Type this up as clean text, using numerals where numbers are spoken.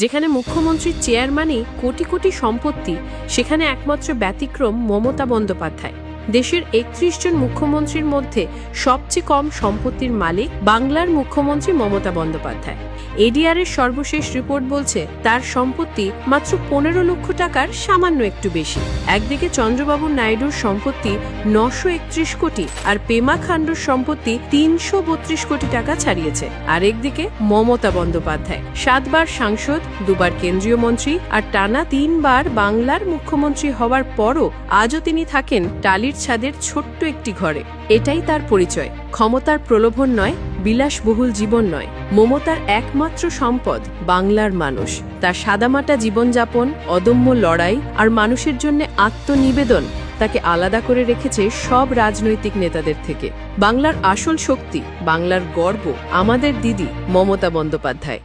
যেখানে মুখ্যমন্ত্রীর চেয়ারম্যানই কোটি কোটি সম্পত্তি, সেখানে একমাত্র ব্যতিক্রম মমতা বন্দ্যোপাধ্যায়। দেশের ৩১ জন মুখ্যমন্ত্রীর মধ্যে সবচেয়ে কম সম্পত্তির মালিক বাংলার মুখ্যমন্ত্রী মমতা বন্দ্যোপাধ্যায়। এডিআর-এর সর্বশেষ রিপোর্ট বলছে তার সম্পত্তি মাত্র ১৫ লক্ষ টাকার সামান্য একটু বেশি। একদিকে চন্দ্রবাবু নাইডুর সম্পত্তি ৯৩১ কোটি আর পেমা খান্ডুর সম্পত্তি ৩৩২ কোটি টাকা ছাড়িয়েছে। আর একদিকে মমতা বন্দ্যোপাধ্যায় ৭ বার সাংসদ, ২ বার কেন্দ্রীয় মন্ত্রী আর টানা ৩ বার বাংলার মুখ্যমন্ত্রী হওয়ার পরও আজও তিনি থাকেন টালির ছাদের ছোট্ট একটি ঘরে। এটাই তার পরিচয়। ক্ষমতার প্রলোভন নয়, বিলাসবহুল জীবন নয়। মমতার একমাত্র সম্পদ বাংলার মানুষ। তার সাদামাটা জীবনযাপন, অদম্য লড়াই আর মানুষের জন্য আত্মনিবেদন তাকে আলাদা করে রেখেছে সব রাজনৈতিক নেতাদের থেকে। বাংলার আসল শক্তি, বাংলার গর্ব, আমাদের দিদি মমতা বন্দ্যোপাধ্যায়।